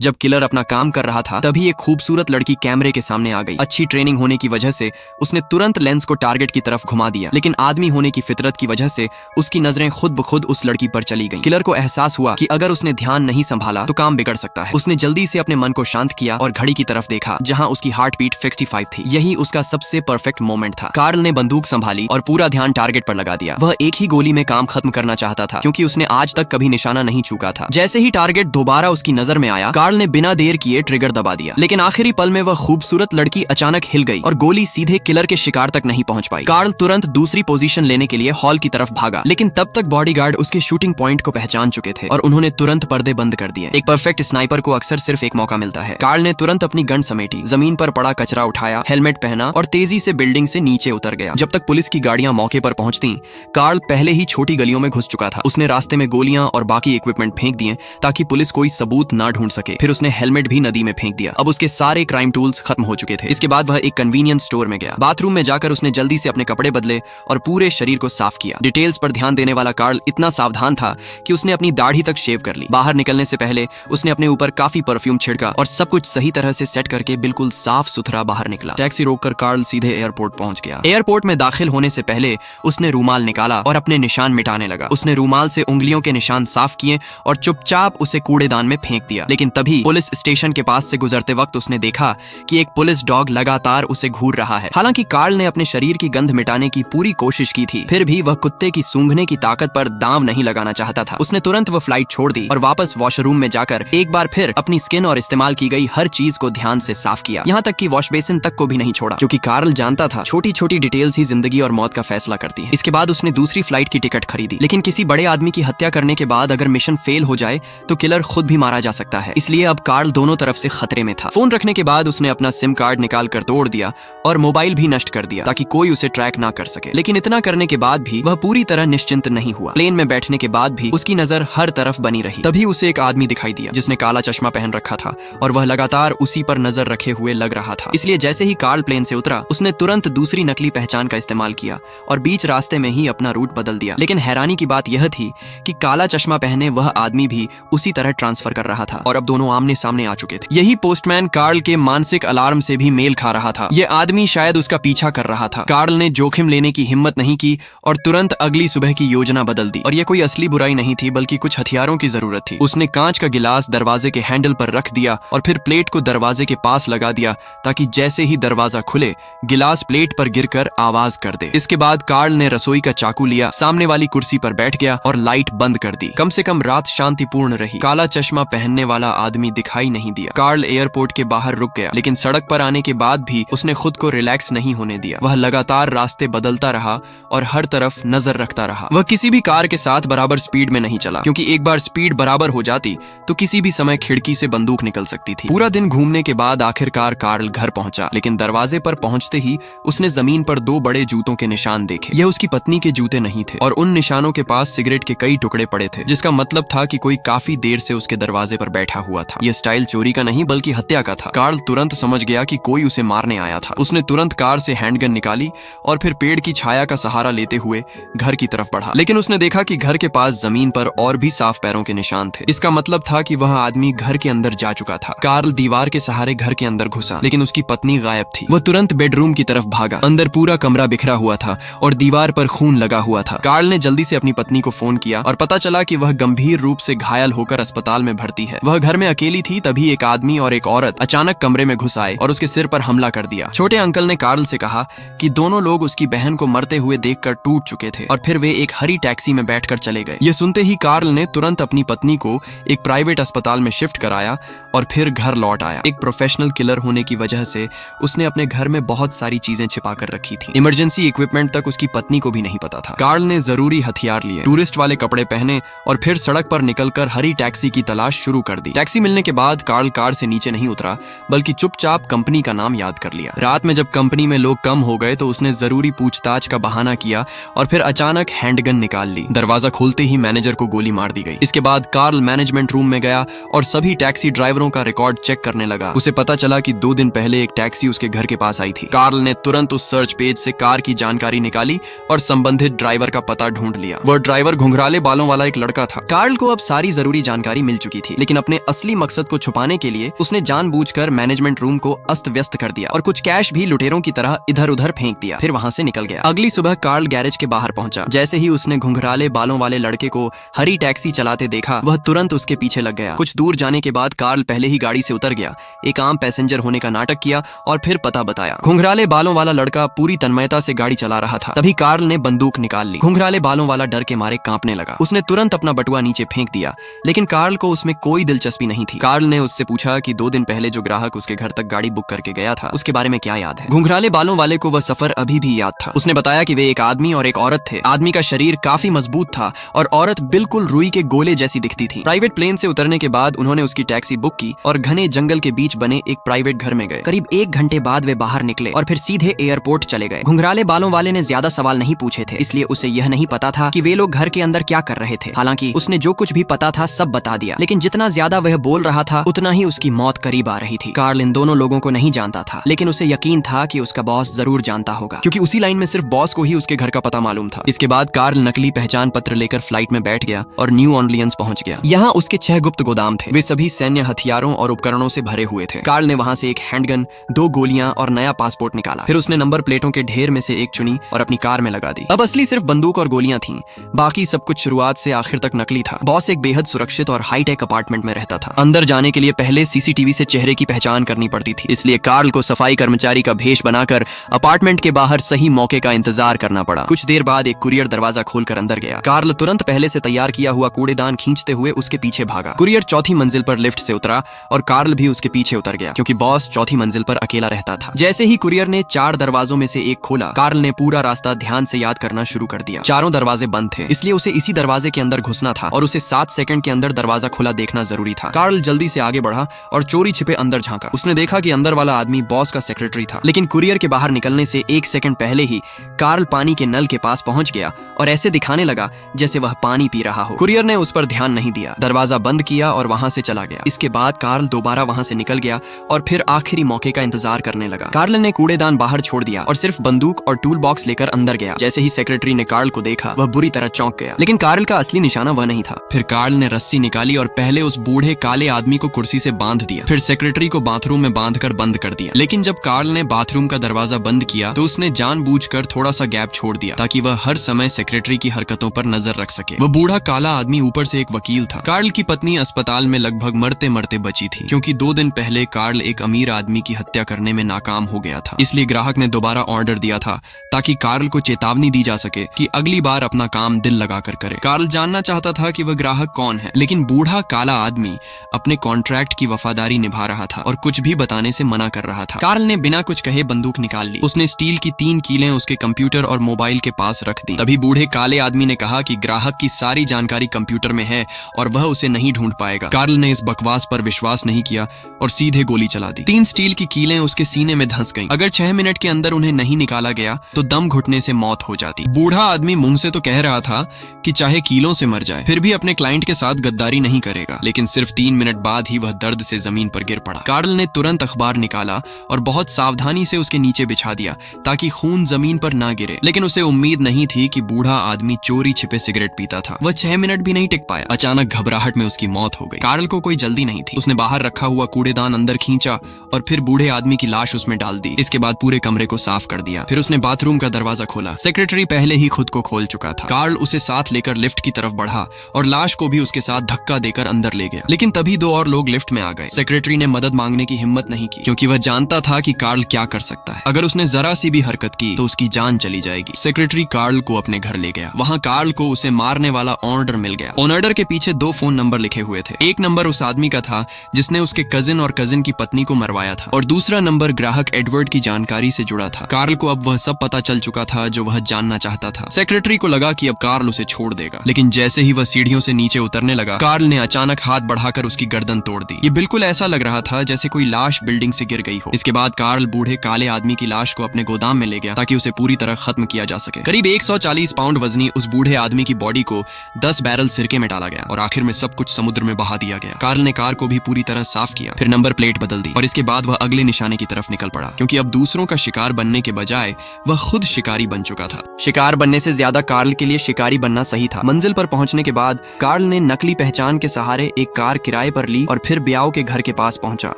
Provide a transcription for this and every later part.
जब किलर अपना काम कर रहा था तभी एक खूबसूरत लड़की कैमरे के सामने आ गई। अच्छी ट्रेनिंग होने की वजह से उसने तुरंत लेंस को टारगेट की तरफ घुमा दिया, लेकिन आदमी होने की फितरत की वजह से उसकी नजरें खुद ब खुद उस लड़की पर चली गईं। किलर को एहसास हुआ कि अगर उसने ध्यान नहीं संभाला तो काम बिगड़ सकता है। उसने जल्दी से अपने मन को शांत किया और घड़ी की तरफ देखा जहां उसकी हार्ट बीट 65 थी। यही उसका सबसे परफेक्ट मोमेंट था। कार्ल ने बंदूक संभाली और पूरा ध्यान टारगेट पर लगा दिया। वह एक ही गोली में काम खत्म करना चाहता था क्योंकि उसने आज तक कभी निशाना नहीं चूका था। जैसे ही टारगेट दोबारा उसकी नजर में आया, कार्ल ने बिना देर किए ट्रिगर दबा दिया, लेकिन आखिरी पल में वह खूबसूरत लड़की अचानक हिल गई और गोली सीधे किलर के शिकार तक नहीं पहुंच पाई। कार्ल तुरंत दूसरी पोजीशन लेने के लिए हॉल की तरफ भागा, लेकिन तब तक बॉडीगार्ड उसके शूटिंग पॉइंट को पहचान चुके थे और उन्होंने तुरंत पर्दे बंद कर दिए। एक परफेक्ट स्नाइपर को अक्सर सिर्फ एक मौका मिलता है। कार्ल ने तुरंत अपनी गन समेटी, जमीन पर पड़ा कचरा उठाया, हेलमेट पहना और तेजी से बिल्डिंग से नीचे उतर गया। जब तक पुलिस की गाड़ियां मौके पर पहुंचती, कार्ल पहले ही छोटी गलियों में घुस चुका था। उसने रास्ते में गोलियां और बाकी इक्विपमेंट फेंक दिए ताकि पुलिस कोई सबूत ना ढूंढ सके। फिर उसने हेलमेट भी नदी में फेंक दिया। अब उसके सारे क्राइम टूल्स खत्म हो चुके थे। इसके बाद वह एक कन्वीनियंस स्टोर में गया। बाथरूम में जाकर उसने जल्दी से अपने कपड़े बदले और पूरे शरीर को साफ किया। डिटेल्स पर ध्यान देने वाला कार्ल इतना सावधान था कि उसने अपनी दाढ़ी तक शेव कर ली। बाहर निकलने से पहले उसने अपने ऊपर काफी परफ्यूम छिड़का और सब कुछ सही तरह से सेट करके बिल्कुल साफ सुथरा बाहर निकला। टैक्सी रोककर कार्ल सीधे एयरपोर्ट पहुंच गया। एयरपोर्ट में दाखिल होने से पहले उसने रूमाल निकाला और अपने निशान मिटाने लगा। उसने रूमाल से उंगलियों के निशान साफ किए और चुपचाप उसे कूड़ेदान में फेंक दिया। लेकिन तभी पुलिस स्टेशन के पास से गुजरते वक्त उसने देखा कि एक पुलिस डॉग लगातार उसे घूर रहा है। हालांकि कार्ल ने अपने शरीर की गंध मिटाने की पूरी कोशिश की थी, फिर भी वह कुत्ते की सूंघने की ताकत पर दांव नहीं लगाना चाहता था। उसने तुरंत वह फ्लाइट छोड़ दी और वापस वॉशरूम में जाकर एक बार फिर अपनी स्किन और इस्तेमाल की गई हर चीज को ध्यान से साफ किया, यहाँ तक कि वॉश बेसिन तक को भी नहीं छोड़ा, क्योंकि कार्ल जानता था छोटी छोटी डिटेल्स ही जिंदगी और मौत का फैसला करती है। इसके बाद उसने दूसरी फ्लाइट की टिकट खरीदी, लेकिन किसी बड़े आदमी की हत्या करने के बाद अगर मिशन फेल हो जाए तो किलर खुद भी मारा जा सकता है। इसलिए अब कार्ल दोनों तरफ से खतरे में था। फोन रखने के बाद उसने अपना सिम कार्ड निकाल कर तोड़ दिया और मोबाइल भी नष्ट कर दिया ताकि कोई उसे ट्रैक ना कर सके। लेकिन इतना करने के बाद भी वह पूरी तरह निश्चिंत नहीं हुआ। प्लेन में बैठने के बाद भी उसकी नजर हर तरफ बनी रही। तभी उसे एक आदमी दिखाई दिया जिसने काला चश्मा पहन रखा था और वह लगातार उसी पर नजर रखे हुए लग रहा था। इसलिए जैसे ही कार्ल प्लेन से उतरा, उसने तुरंत दूसरी नकली पहचान का इस्तेमाल किया और बीच रास्ते में ही अपना रूट बदल दिया। लेकिन हैरानी की बात यह थी कि काला चश्मा पहने वह आदमी भी उसी तरह ट्रांसफर कर रहा था और अब दोनों आमने सामने आ चुके थे। यही पोस्टमैन कार्ल के मानसिक अलार्म से भी मेल खा रहा था। यह आदमी शायद उसका पीछा कर रहा था। कार्ल ने जोखिम लेने की हिम्मत नहीं की और तुरंत अगली सुबह की योजना बदल दी। और यह कोई असली बुराई नहीं थी, बल्कि कुछ हथियारों की जरूरत थी। उसने कांच का गिलास दरवाजे के हैंडल पर रख दिया और फिर प्लेट को दरवाजे के पास लगा दिया ताकि जैसे ही दरवाजा खुले, गिलास प्लेट पर गिरकर आवाज कर दे। इसके बाद कार्ल ने रसोई का चाकू लिया, सामने वाली कुर्सी पर बैठ गया और लाइट बंद कर दी। कम से कम रात शांतिपूर्ण रही। काला चश्मा पहनने वाला आदमी दिखाई नहीं दिया। कार्ल एयरपोर्ट के बाहर रुक गया, लेकिन सड़क पर आने के बाद भी उसने खुद को रिलैक्स नहीं होने दिया। वह लगातार रास्ते बदलता रहा और हर तरफ नजर रखता रहा। वह किसी भी कार के साथ बराबर स्पीड में नहीं चला, क्योंकि एक बार स्पीड बराबर हो जाती तो किसी भी समय खिड़की से बंदूक निकल सकती थी। पूरा दिन घूमने के बाद आखिरकार कार्ल घर पहुंचा, लेकिन दरवाजे पर पहुंचते ही उसने जमीन पर 2 बड़े जूतों के निशान देखे। यह उसकी पत्नी के जूते नहीं थे और उन निशानों के पास सिगरेट के कई टुकड़े पड़े थे, जिसका मतलब था कि कोई काफी देर से उसके दरवाजे पर बैठा हुआ था। यह स्टाइल चोरी का नहीं बल्कि हत्या का था। कार्ल तुरंत समझ गया कि कोई उसे मारने आया था। उसने तुरंत कार से हैंडगन निकाली और फिर पेड़ की छाया का सहारा लेते हुए घर की तरफ बढ़ा। लेकिन उसने देखा कि घर के पास जमीन पर और भी साफ पैरों के निशान थे। इसका मतलब था कि वह आदमी घर के अंदर जा चुका था। कार्ल दीवार के सहारे घर के अंदर घुसा, लेकिन उसकी पत्नी गायब थी। वह तुरंत बेडरूम की तरफ भागा। अंदर पूरा कमरा बिखरा हुआ था और दीवार पर खून लगा हुआ था। कार्ल ने जल्दी से अपनी पत्नी को फोन किया और पता चला कि वह गंभीर रूप से घायल होकर अस्पताल में भर्ती है। वह घर में अकेली थी, तभी एक आदमी और एक औरत अचानक कमरे में घुस आए और उसके सिर पर हमला कर दिया। छोटे अंकल ने कार्ल से कहा कि दोनों लोग उसकी बहन को मरते हुए देखकर टूट चुके थे और फिर वे एक हरी टैक्सी में बैठकर चले गए। ये सुनते ही कार्ल ने तुरंत अपनी पत्नी को एक प्राइवेट अस्पताल में शिफ्ट कराया और फिर घर लौट आया। एक प्रोफेशनल किलर होने की वजह से उसने अपने घर में बहुत सारी चीजें छिपा कर रखी थी। इमरजेंसी इक्विपमेंट तक उसकी पत्नी को भी नहीं पता था। कार्ल ने जरूरी हथियार लिए, टूरिस्ट वाले कपड़े पहने और फिर सड़क पर निकलकर हरी टैक्सी की तलाश शुरू कर दी। टैक्सी मिलने के बाद कार्ल कार से नीचे नहीं उतरा, बल्कि चुपचाप कंपनी का नाम याद कर लिया। रात में जब कंपनी में लोग कम हो गए तो उसने जरूरी पूछताछ का बहाना किया और फिर अचानक हैंडगन निकाल ली। दरवाजा खोलते ही मैनेजर को गोली मार दी गई। इसके बाद कार्ल मैनेजमेंट रूम में गया और सभी टैक्सी ड्राइवरों का रिकॉर्ड चेक करने लगा। उसे पता चला कि 2 दिन पहले एक टैक्सी उसके घर के पास आई थी। कार्ल ने तुरंत उस सर्च पेज से कार की जानकारी निकाली और संबंधित ड्राइवर का पता ढूंढ लिया। वह ड्राइवर घुंघराले बालों वाला एक लड़का था। कार्ल को अब सारी जरूरी जानकारी मिल चुकी थी, लेकिन अपने असली असली मकसद को छुपाने के लिए उसने जानबूझकर मैनेजमेंट रूम को अस्त व्यस्त कर दिया और कुछ कैश भी लुटेरों की तरह इधर उधर फेंक दिया, फिर वहां से निकल गया। अगली सुबह कार्ल गैरेज के बाहर पहुंचा। जैसे ही उसने घुंघराले बालों वाले लड़के को हरी टैक्सी चलाते देखा, वह तुरंत उसके पीछे लग गया। कुछ दूर जाने के बाद कार्ल पहले ही गाड़ी से उतर गया, एक आम पैसेंजर होने का नाटक किया और फिर पता बताया। घुंघराले बालों वाला लड़का पूरी तन्मयता से गाड़ी चला रहा था। तभी कार्ल ने बंदूक निकाल ली। घुंघराले बालों वाला डर के मारे कांपने लगा। उसने तुरंत अपना बटुआ नीचे फेंक दिया, लेकिन कार्ल को उसमें कोई दिलचस्पी नहीं थी। कार्ल ने उससे पूछा कि 2 दिन पहले जो ग्राहक उसके घर तक गाड़ी बुक करके गया था, उसके बारे में क्या याद है। घुंघराले बालों वाले को वह सफर अभी भी याद था। उसने बताया कि वे एक आदमी और एक औरत थे। आदमी का शरीर काफी मजबूत था और औरत बिल्कुल रुई के गोले जैसी दिखती थी। प्राइवेट प्लेन से उतरने के बाद उन्होंने उसकी टैक्सी बुक की और घने जंगल के बीच बने एक प्राइवेट घर में गए। करीब 1 घंटे बाद वे बाहर निकले और फिर सीधे एयरपोर्ट चले गए। घुंघराले बालों वाले ने ज्यादा सवाल नहीं पूछे थे, इसलिए उसे यह नहीं पता था कि वे लोग घर के अंदर क्या कर रहे थे। हालांकि उसने जो कुछ भी पता था सब बता दिया, लेकिन जितना ज्यादा वह बोल रहा था उतना ही उसकी मौत करीब आ रही थी। कार्ल इन दोनों लोगों को नहीं जानता था, लेकिन उसे यकीन था कि उसका बॉस जरूर जानता होगा, क्योंकि उसी लाइन में सिर्फ बॉस को ही उसके घर का पता मालूम था। इसके बाद कार्ल नकली पहचान पत्र लेकर फ्लाइट में बैठ गया और न्यू ऑर्लियंस पहुंच गया। यहाँ उसके 6 गुप्त गोदाम थे। वे सभी सैन्य हथियारों और उपकरणों से भरे हुए थे। कार्ल ने वहां से एक हैंडगन, 2 गोलियां और नया पासपोर्ट निकाला। फिर उसने नंबर प्लेटों के ढेर में से एक चुनी और अपनी कार में लगा दी। अब असली सिर्फ बंदूक और गोलियां थीं, बाकी सब कुछ शुरुआत से आखिर तक नकली था। बॉस एक बेहद सुरक्षित और हाईटेक अपार्टमेंट में रहता था। अंदर जाने के लिए पहले सीसीटीवी से चेहरे की पहचान करनी पड़ती थी, इसलिए कार्ल को सफाई कर्मचारी का भेष बनाकर अपार्टमेंट के बाहर सही मौके का इंतजार करना पड़ा। कुछ देर बाद एक कुरियर दरवाजा खोलकर अंदर गया। कार्ल तुरंत पहले से तैयार किया हुआ कूड़ेदान खींचते हुए उसके पीछे भागा। कुरियर 4थी मंजिल पर लिफ्ट से उतरा और कार्ल भी उसके पीछे उतर गया, क्योंकि बॉस 4थी मंजिल पर अकेला रहता था। जैसे ही कुरियर ने 4 दरवाजों में से एक खोला, कार्ल ने पूरा रास्ता ध्यान से याद करना शुरू कर दिया। चारों दरवाजे बंद थे, इसलिए उसे इसी दरवाजे के अंदर घुसना था और उसे 7 सेकंड के अंदर दरवाजा खुला देखना जरूरी था। कार्ल जल्दी से आगे बढ़ा और चोरी छिपे अंदर झांका। उसने देखा कि अंदर वाला आदमी बॉस का सेक्रेटरी था, लेकिन कुरियर के बाहर निकलने से 1 सेकंड पहले ही कार्ल पानी के नल के पास पहुंच गया और ऐसे दिखाने लगा जैसे वह पानी पी रहा हो। कुरियर ने उस पर ध्यान नहीं दिया, दरवाजा बंद किया और वहां से चला गया। इसके बाद कार्ल दोबारा वहां से निकल गया और फिर आखिरी मौके का इंतजार करने लगा। कार्ल ने कूड़ेदान बाहर छोड़ दिया और सिर्फ बंदूक और टूल बॉक्स लेकर अंदर गया। जैसे ही सेक्रेटरी ने कार्ल को देखा, वह बुरी तरह चौंक गया, लेकिन कार्ल का असली निशाना वह नहीं था। फिर कार्ल ने रस्सी निकाली और पहले उस बूढ़े काले आदमी को कुर्सी से बांध दिया, फिर सेक्रेटरी को बाथरूम में बांधकर बंद कर दिया। लेकिन जब कार्ल ने बाथरूम का दरवाजा बंद किया तो उसने जानबूझकर थोड़ा सा गैप छोड़ दिया ताकि वह हर समय सेक्रेटरी की हरकतों पर नजर रख सके। वह बूढ़ा काला आदमी ऊपर से एक वकील था। कार्ल की पत्नी अस्पताल में लगभग मरते मरते बची थी, क्योंकि 2 दिन पहले कार्ल एक अमीर आदमी की हत्या करने में नाकाम हो गया था। इसलिए ग्राहक ने दोबारा ऑर्डर दिया था ताकि कार्ल को चेतावनी दी जा सके कि अगली बार अपना काम दिल लगाकर करे। कार्ल जानना चाहता था कि वह ग्राहक कौन है, लेकिन बूढ़ा काला आदमी अपने कॉन्ट्रैक्ट की वफादारी निभा रहा था और कुछ भी बताने से मना कर रहा था। कार्ल ने बिना कुछ कहे बंदूक निकाल ली। उसने स्टील की 3 कीलें उसके कंप्यूटर और मोबाइल के पास रख दी। तभी बूढ़े काले आदमी ने कहा कि ग्राहक की सारी जानकारी कंप्यूटर में है और वह उसे नहीं ढूंढ पाएगा। कार्ल ने इस बकवास पर विश्वास नहीं किया और सीधे गोली चला दी। 3 स्टील की कीलें उसके सीने में धंस गईं। अगर 6 मिनट के अंदर उन्हें नहीं निकाला गया तो दम घुटने से मौत हो जाती। बूढ़ा आदमी मुंह से तो कह रहा था कि चाहे कीलों से मर जाए फिर भी अपने क्लाइंट के साथ गद्दारी नहीं करेगा, लेकिन सिर्फ 3 मिनट बाद ही वह दर्द से जमीन पर गिर पड़ा। कार्ल ने तुरंत अखबार निकाला और बहुत सावधानी से उसके नीचे बिछा दिया ताकि खून जमीन पर ना गिरे, लेकिन उसे उम्मीद नहीं थी कि बूढ़ा आदमी चोरी छिपे सिगरेट पीता था। वह 6 मिनट भी नहीं टिक पाया। अचानक घबराहट में उसकी मौत हो गई। कार्ल को कोई जल्दी नहीं थी। उसने बाहर रखा हुआ कूड़ेदान अंदर खींचा और फिर बूढ़े आदमी की लाश उसमें डाल दी। इसके बाद पूरे कमरे को साफ कर दिया। फिर उसने बाथरूम का दरवाजा खोला। सेक्रेटरी पहले ही खुद को खोल चुका था। कार्ल उसे साथ लेकर लिफ्ट की तरफ बढ़ा और लाश को भी उसके साथ धक्का देकर अंदर ले गया, लेकिन तभी 2 और लोग लिफ्ट में आ गए। सेक्रेटरी ने मदद मांगने की हिम्मत नहीं की, क्योंकि वह जानता था कि कार्ल क्या कर सकता है। अगर उसने जरा सी भी हरकत की तो उसकी जान चली जाएगी। सेक्रेटरी कार्ल को अपने घर ले गया। वहां कार्ल को उसे मारने वाला ऑर्डर मिल गया। ऑर्डर के पीछे 2 फोन नंबर लिखे हुए थे। एक नंबर उस आदमी का था जिसने उसके कजिन और कजिन की पत्नी को मरवाया था, और दूसरा नंबर ग्राहक एडवर्ड की जानकारी से जुड़ा था। कार्ल को अब वह सब पता चल चुका था जो वह जानना चाहता था। सेक्रेटरी को लगा कि अब कार्ल उसे छोड़ देगा, लेकिन जैसे ही वह सीढ़ियों से नीचे उतरने लगा, कार्ल ने अचानक हाथ बढ़ाकर उसकी गर्दन तोड़ दी। ये बिल्कुल ऐसा लग रहा था जैसे कोई लाश बिल्डिंग से गिर गई हो। इसके बाद कार्ल बूढ़े काले आदमी की लाश को अपने गोदाम में ले गया ताकि उसे पूरी तरह खत्म किया जा सके। करीब 140 पाउंड वजनी उस बूढ़े आदमी की बॉडी को 10 बैरल सिरके में डाला गया और आखिर में सब कुछ समुद्र में बहा दिया गया। कार्ल ने कार को भी पूरी तरह साफ किया, फिर नंबर प्लेट बदल दी और इसके बाद वह अगले निशाने की तरफ निकल पड़ा, क्योंकि अब दूसरों का शिकार बनने के बजाय वह खुद शिकारी बन चुका था। शिकार बनने से ज्यादा कार्ल के लिए शिकारी बनना सही था। मंजिल पर पहुंचने के बाद कार्ल ने नकली पहचान के सहारे एक कार किराए किराए पर ली और फिर ब्याओ के घर के पास पहुंचा।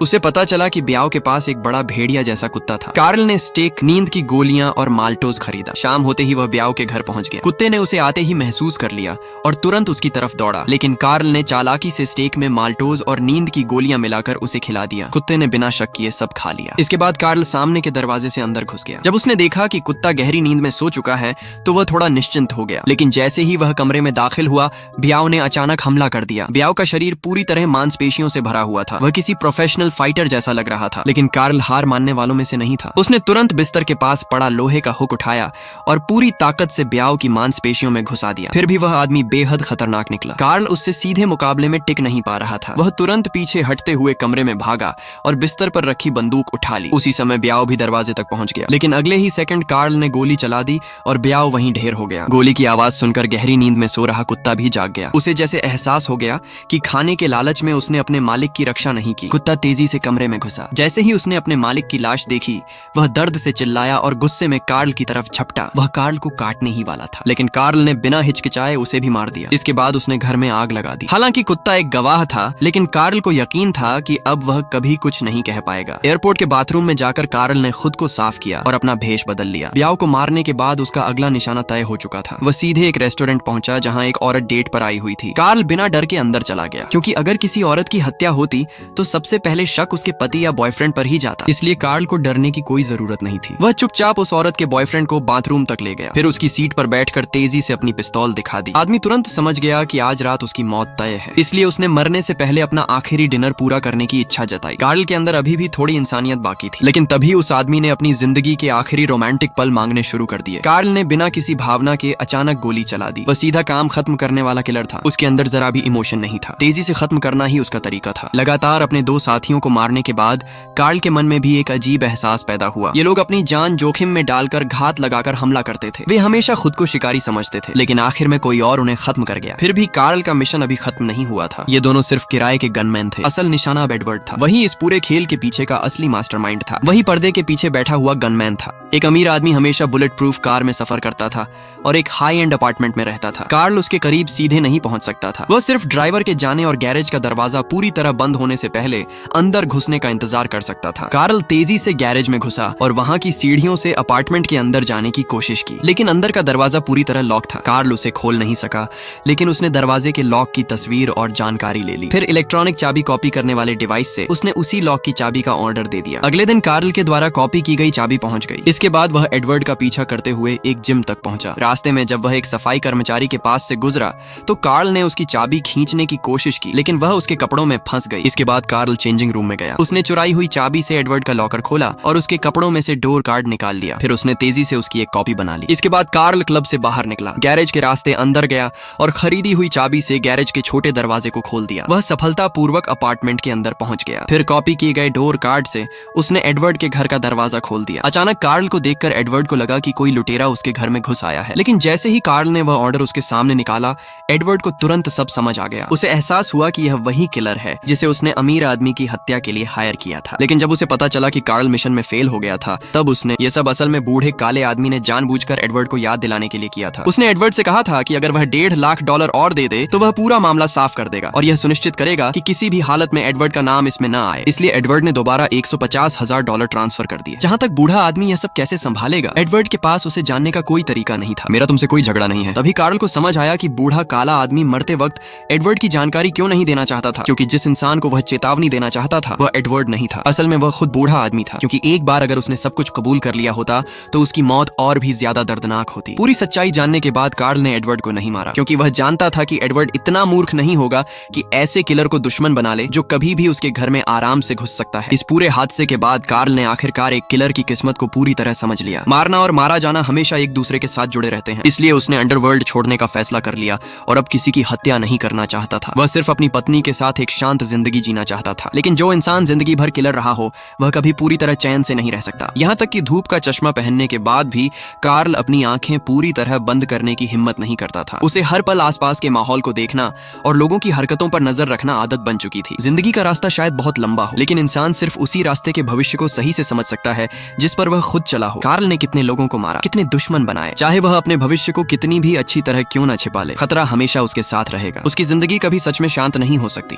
उसे पता चला कि ब्याओ के पास एक बड़ा भेड़िया जैसा कुत्ता था। कार्ल ने स्टेक, नींद की गोलियां और माल्टोज खरीदा। शाम होते ही वह ब्याओ के घर पहुंच गया। कुत्ते ने उसे आते ही महसूस कर लिया और तुरंत उसकी तरफ दौड़ा, लेकिन कार्ल ने चालाकी से स्टेक में माल्टोज और नींद की गोलियां मिलाकर उसे खिला दिया। कुत्ते ने बिना शक किए सब खा लिया। इसके बाद कार्ल सामने के दरवाजे से अंदर घुस गया। जब उसने देखा कि कुत्ता गहरी नींद में सो चुका है तो वह थोड़ा निश्चिंत हो गया, लेकिन जैसे ही वह कमरे में दाखिल हुआ, ब्याओ ने अचानक हमला कर दिया। ब्याओ का शरीर पूरी तरह मांसपेशियों से भरा हुआ था। वह किसी प्रोफेशनल फाइटर जैसा लग रहा था, लेकिन कार्ल हार मानने वालों में से नहीं था। उसने तुरंत बिस्तर के पास पड़ा लोहे का हुक उठाया और पूरी ताकत से ब्याओ की मांसपेशियों में घुसा दिया। फिर भी वह आदमी बेहद खतरनाक निकला। कार्ल उससे सीधे मुकाबले में टिक नहीं पा रहा था। वह तुरंत पीछे हटते हुए कमरे में भागा और बिस्तर पर रखी बंदूक उठा ली। उसी समय ब्याओ भी दरवाजे तक पहुंच गया, लेकिन अगले ही सेकंड कार्ल ने गोली चला दी और ब्याओ वहीं ढेर हो गया। गोली की आवाज सुनकर गहरी नींद में सो रहा कुत्ता भी जाग गया। उसे जैसे एहसास हो गया कि खाने के लालच में उसने अपने मालिक की रक्षा नहीं की। कुत्ता तेजी से कमरे में घुसा। जैसे ही उसने अपने मालिक की लाश देखी, वह दर्द से चिल्लाया और गुस्से में कार्ल की तरफ झपटा। वह कार्ल को काटने ही वाला था, लेकिन कार्ल ने बिना हिचकिचाए उसे भी मार दिया। इसके बाद उसने घर में आग लगा दी। हालांकि कुत्ता एक गवाह था, लेकिन कार्ल को यकीन था कि अब वह कभी कुछ नहीं कह पाएगा। एयरपोर्ट के बाथरूम में जाकर कार्ल ने खुद को साफ किया और अपना भेष बदल लिया। ब्याओ को मारने के बाद उसका अगला निशाना तय हो चुका था। वह सीधे एक रेस्टोरेंट पहुंचा जहां एक औरत डेट पर आई हुई थी। कार्ल बिना डर के अंदर चला गया, क्योंकि अगर किसी औरत की हत्या होती तो सबसे पहले शक उसके पति या बॉयफ्रेंड पर ही जाता। इसलिए कार्ल को डरने की कोई जरूरत नहीं थी। वह चुपचाप उस औरत के बॉयफ्रेंड को बाथरूम तक ले गया, फिर उसकी सीट पर बैठकर तेजी से अपनी पिस्तौल दिखा दी। आदमी तुरंत समझ गया कि आज रात उसकी मौत तय है, इसलिए उसने मरने से पहले अपना आखिरी डिनर पूरा करने की इच्छा जताई। कार्ल के अंदर अभी भी थोड़ी इंसानियत बाकी थी, लेकिन तभी उस आदमी ने अपनी जिंदगी के आखिरी रोमांटिक पल मांगने शुरू कर दिए। कार्ल ने बिना किसी भावना के अचानक गोली चला दी। वह सीधा काम खत्म करने वाला किलर था। उसके अंदर जरा भी इमोशन नहीं था। तेजी से खत्म करना ही उसका तरीका था। लगातार अपने दो साथियों को मारने के बाद कार्ल के मन में भी एक अजीब एहसास पैदा हुआ। ये लोग अपनी जान जोखिम में डालकर घात लगाकर हमला करते थे। वे हमेशा खुद को शिकारी समझते थे, लेकिन आखिर में कोई और उन्हें खत्म कर गया। फिर भी कार्ल का मिशन अभी खत्म नहीं हुआ था। ये दोनों सिर्फ किराए के गनमैन थे। असल निशाना अब एडवर्ड था। वही इस पूरे खेल के पीछे का असली मास्टरमाइंड था। वही पर्दे के पीछे बैठा हुआ गनमैन था। एक अमीर आदमी हमेशा बुलेट प्रूफ कार में सफर करता था और एक हाई एंड अपार्टमेंट में रहता था। कार्ल उसके करीब सीधे नहीं पहुंच सकता था। वह सिर्फ ड्राइवर के जाने और गैरेज का दरवाजा पूरी तरह बंद होने से पहले अंदर घुसने का इंतजार कर सकता था। कार्ल तेजी से गैरेज में घुसा और वहां की सीढ़ियों से अपार्टमेंट के अंदर जाने की कोशिश की, लेकिन अंदर का दरवाजा पूरी तरह लॉक था। कार्ल उसे खोल नहीं सका, लेकिन उसने दरवाजे के लॉक की तस्वीर और जानकारी ले ली। फिर इलेक्ट्रॉनिक चाबी कॉपी करने वाले डिवाइस से उसने उसी लॉक की चाबी का ऑर्डर दे दिया। अगले दिन कार्ल के द्वारा कॉपी की गई चाबी पहुंच गई। इसके बाद वह एडवर्ड का पीछा करते हुए एक जिम तक पहुंचा। रास्ते में जब वह एक सफाई कर्मचारी के पास से गुजरा तो कार्ल ने उसकी चाबी खींचने की कोशिश की, लेकिन वह उसके कपड़ों में फंस गई। इसके बाद कार्ल चेंजिंग रूम में गया। उसने चुराई हुई चाबी से एडवर्ड का लॉकर खोला और उसके कपड़ों में से डोर कार्ड निकाल लिया। फिर उसने तेजी से उसकी एक कॉपी बना ली। इसके बाद कार्ल क्लब से बाहर निकला, गैरेज के रास्ते अंदर गया और खरीदी हुई चाबी से गैरेज के छोटे दरवाजे को खोल दिया। वह सफलतापूर्वक अपार्टमेंट के अंदर पहुंच गया। फिर कॉपी किए गए डोर कार्ड से उसने एडवर्ड के घर का दरवाजा खोल दिया। अचानक कार्ल को देखकर एडवर्ड को लगा कि कोई लुटेरा उसके घर में घुस आया है, लेकिन जैसे ही कार्ल ने वह ऑर्डर उसके सामने निकाला, एडवर्ड को तुरंत सब समझ आ गया। उसे एहसास हुआ कि यह वही किलर है जिसे उसने अमीर आदमी की हत्या के लिए हायर किया था। लेकिन जब उसे पता चला कि कार्ल मिशन में फेल हो गया था, तब उसने ये सब असल में बूढ़े काले आदमी ने जानबूझकर एडवर्ड को याद दिलाने के लिए किया था। उसने एडवर्ड से कहा था कि अगर वह $1.5 लाख और दे दे तो वह पूरा मामला साफ कर देगा और यह सुनिश्चित करेगा कि किसी भी हालत में एडवर्ड का नाम इसमें न आए। इसलिए एडवर्ड ने दोबारा $150,000 ट्रांसफर कर दिए। जहां तक बूढ़ा आदमी यह सब कैसे संभालेगा, एडवर्ड के पास उसे जानने का कोई तरीका नहीं था। मेरा तुमसे कोई झगड़ा नहीं है। तभी कार्ल को समझ आया कि बूढ़ा काला आदमी मरते वक्त एडवर्ड की जानकारी क्यों नहीं देना चाहता था, क्योंकि जिस इंसान को वह चेतावनी देना चाहता था वह एडवर्ड नहीं था। असल में वह खुद बूढ़ा आदमी था, क्योंकि एक बार अगर उसने सब कुछ कबूल कर लिया होता तो उसकी मौत और भी ज्यादा दर्दनाक होती। पूरी सच्चाई जानने के बाद कार्ल ने एडवर्ड को नहीं मारा, क्योंकि वह जानता था कि एडवर्ड इतना मूर्ख नहीं होगा कि ऐसे किलर को दुश्मन बना ले जो कभी भी उसके घर में आराम से घुस सकता है। इस पूरे हादसे के बाद कार्ल ने आखिरकार एक किलर की किस्मत को पूरी तरह समझ लिया। मारना और मारा जाना हमेशा एक दूसरे के साथ जुड़े रहते हैं, इसलिए उसने अंडरवर्ल्ड छोड़ने का फैसला कर लिया और अब किसी की हत्या नहीं करना चाहता था। वह सिर्फ अपनी पत्नी के साथ एक शांत जिंदगी जीना चाहता था। लेकिन जो इंसान जिंदगी भर किलर रहा हो वह कभी पूरी तरह चैन से नहीं रह सकता। यहाँ तक कि धूप का चश्मा पहनने के बाद भी कार्ल अपनी आंखें पूरी तरह बंद करने की हिम्मत नहीं करता था। उसे हर पल आसपास के माहौल को देखना और लोगों की हरकतों पर नजर रखना आदत बन चुकी थी। जिंदगी का रास्ता शायद बहुत लंबा हो, लेकिन इंसान सिर्फ उसी रास्ते के भविष्य को सही से समझ सकता है जिस पर वह खुद चला हो। कार्ल ने कितने लोगों को मारा, कितने दुश्मन बनाए, चाहे वह अपने भविष्य को कितनी भी अच्छी तरह क्यों न छिपा ले, खतरा हमेशा उसके साथ रहेगा। उसकी जिंदगी कभी सच में शांत नहीं हो सकती।